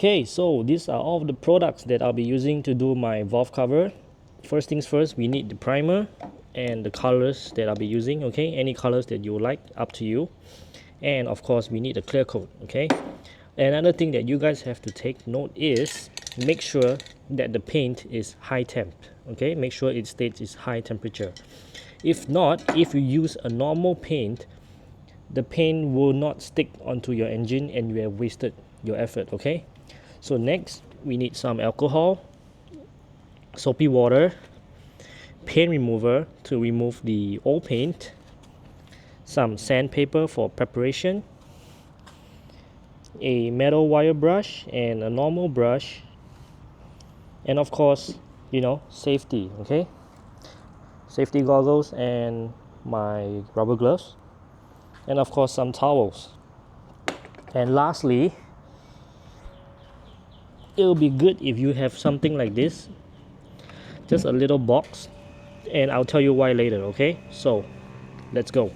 Okay, so these are all of the products that I'll be using to do my valve cover. First things first, we need the primer and the colors that I'll be using. Okay, any colors that you like, up to you. And of course, we need a clear coat. Okay, another thing that you guys have to take note is make sure that the paint is high temp. Okay, make sure it stays is high temperature. If not, if you use a normal paint, the paint will not stick onto your engine and you have wasted your effort. Okay, so next we need some alcohol, soapy water, paint remover to remove the old paint, some sandpaper for preparation, a metal wire brush and a normal brush, and of course, safety. Okay, safety goggles and my rubber gloves, and of course some towels. And lastly, it'll be good if you have something like this, just a little box, and I'll tell you why later. Okay, so let's go.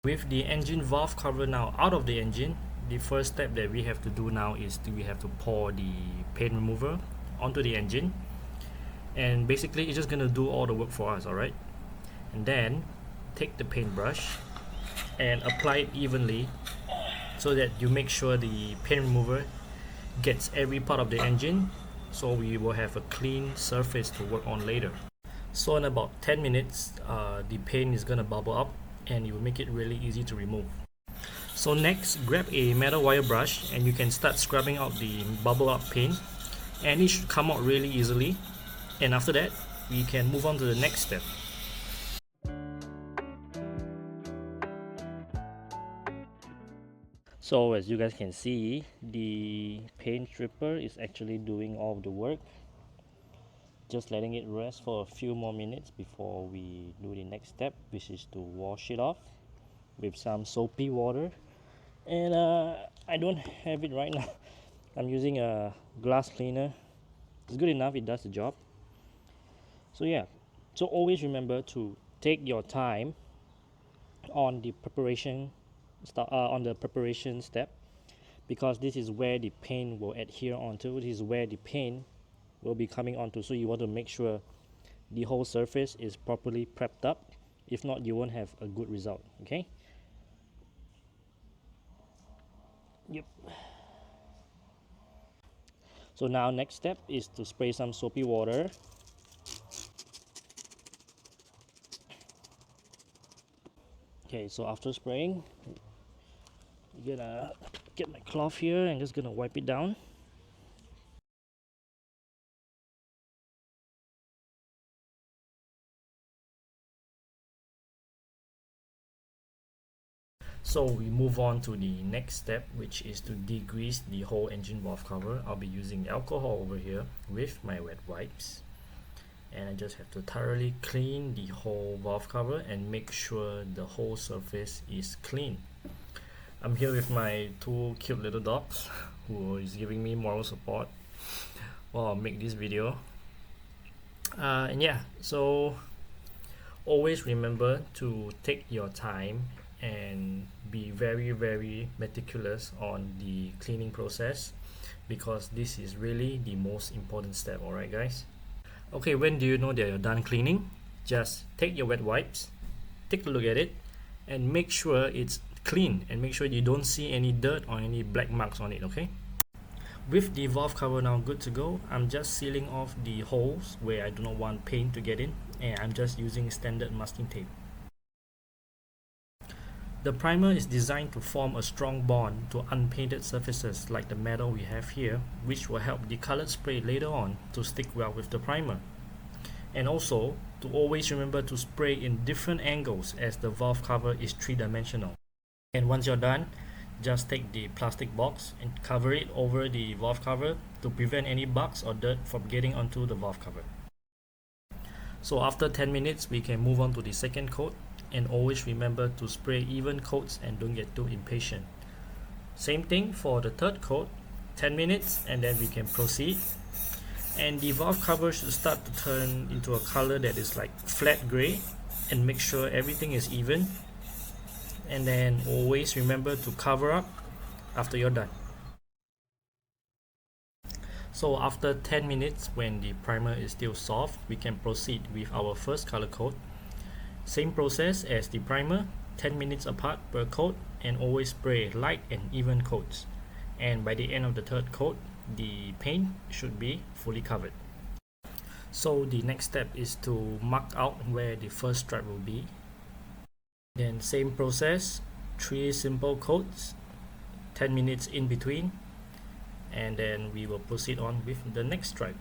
With the engine valve cover now out of the engine, the first step that we have to do now is we have to pour the paint remover onto the engine, and basically it's just gonna do all the work for us. Alright, and then take the paintbrush and apply it evenly so that you make sure the paint remover gets every part of the engine, so we will have a clean surface to work on later. So in about 10 minutes the paint is gonna bubble up and it will make it really easy to remove. So next, grab a metal wire brush and you can start scrubbing out the bubble up paint, and it should come out really easily. And after that, we can move on to the next step. So as you guys can see, the paint stripper is actually doing all of the work. Just letting it rest for a few more minutes before we do the next step, which is to wash it off with some soapy water. And I don't have it right now. I'm using a glass cleaner. It's good enough, it does the job. So yeah, so always remember to take your time on the preparation step, because this is where the paint will adhere onto. This is where the paint will be coming onto, so you want to make sure the whole surface is properly prepped up. If not, you won't have a good result. Okay, yep. So now next step is to spray some soapy water. Okay, so after spraying, I'm gonna get my cloth here and just gonna wipe it down. So we move on to the next step, which is to degrease the whole engine valve cover. I'll be using alcohol over here with my wet wipes, and I just have to thoroughly clean the whole valve cover and make sure the whole surface is clean. I'm here with my two cute little dogs who is giving me moral support while I make this video. And yeah, so always remember to take your time and be very meticulous on the cleaning process, because this is really the most important step. Alright guys, okay, when do you know that you're done cleaning? Just take your wet wipes, take a look at it, and make sure it's clean, and make sure you don't see any dirt or any black marks on it. Okay, with the valve cover now good to go, I'm just sealing off the holes where I do not want paint to get in, and I'm just using standard masking tape. The primer is designed to form a strong bond to unpainted surfaces like the metal we have here, which will help the colored spray later on to stick well with the primer. And also, to always remember to spray in different angles, as the valve cover is three-dimensional. And once you're done, just take the plastic box and cover it over the valve cover to prevent any bugs or dirt from getting onto the valve cover. So after 10 minutes, we can move on to the second coat. And always remember to spray even coats and don't get too impatient. Same thing for the third coat, 10 minutes, and then we can proceed. And the valve cover should start to turn into a color that is like flat gray, and make sure everything is even. and then always remember to cover up after you're done. So after 10 minutes, when the primer is still soft, we can proceed with our first color coat. Same process as the primer, 10 minutes apart per coat, and always spray light and even coats. And by the end of the third coat, the paint should be fully covered. So the next step is to mark out where the first stripe will be. Then same process, 3 simple coats, 10 minutes in between, and then we will proceed on with the next stripe.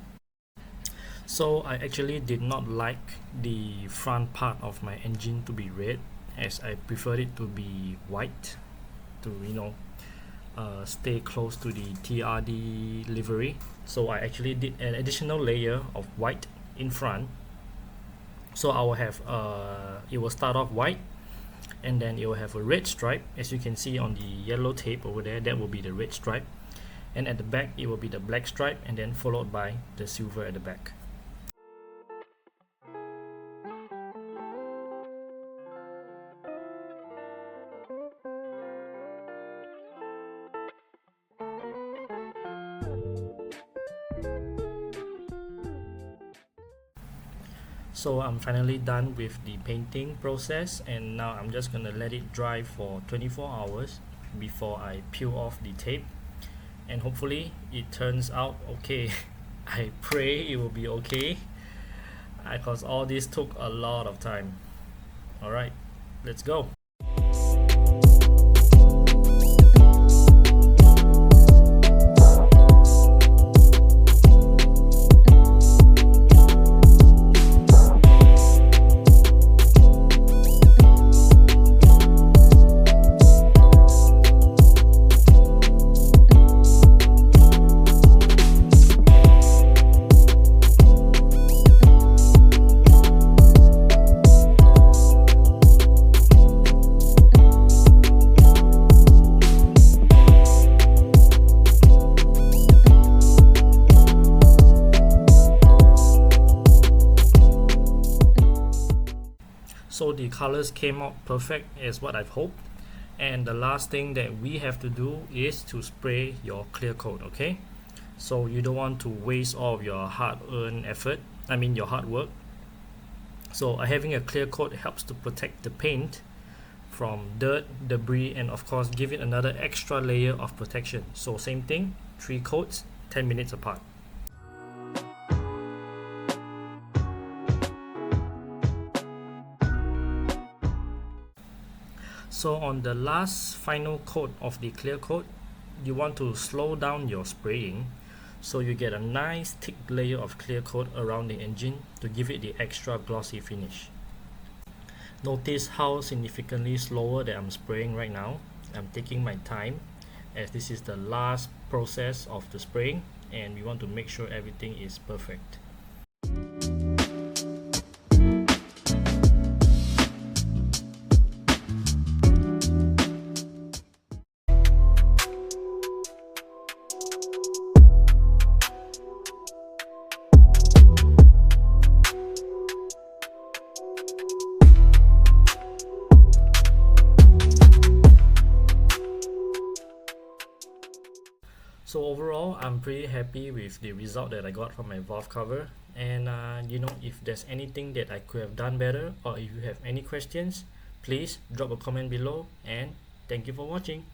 So I actually did not like the front part of my engine to be red, as I preferred it to be white to stay close to the TRD livery. So I actually did an additional layer of white in front. So I will have it will start off white, and then it will have a red stripe, as you can see on the yellow tape over there. That will be the red stripe, and at the back it will be the black stripe, and then followed by the silver at the back. So I'm finally done with the painting process, and now I'm just gonna let it dry for 24 hours before I peel off the tape, and hopefully it turns out okay. I pray it will be okay, because all this took a lot of time. Alright, let's go. So the colors came out perfect as what I've hoped, and the last thing that we have to do is to spray your clear coat. Okay, so you don't want to waste all of your hard-earned effort, your hard work. So having a clear coat helps to protect the paint from dirt, debris, and of course give it another extra layer of protection. So same thing, 3 coats, 10 minutes apart. So on the last final coat of the clear coat, you want to slow down your spraying so you get a nice thick layer of clear coat around the engine to give it the extra glossy finish. Notice how significantly slower that I'm spraying right now. I'm taking my time, as this is the last process of the spraying, and we want to make sure everything is perfect. So overall, I'm pretty happy with the result that I got from my valve cover, and if there's anything that I could have done better, or if you have any questions, please drop a comment below, and thank you for watching.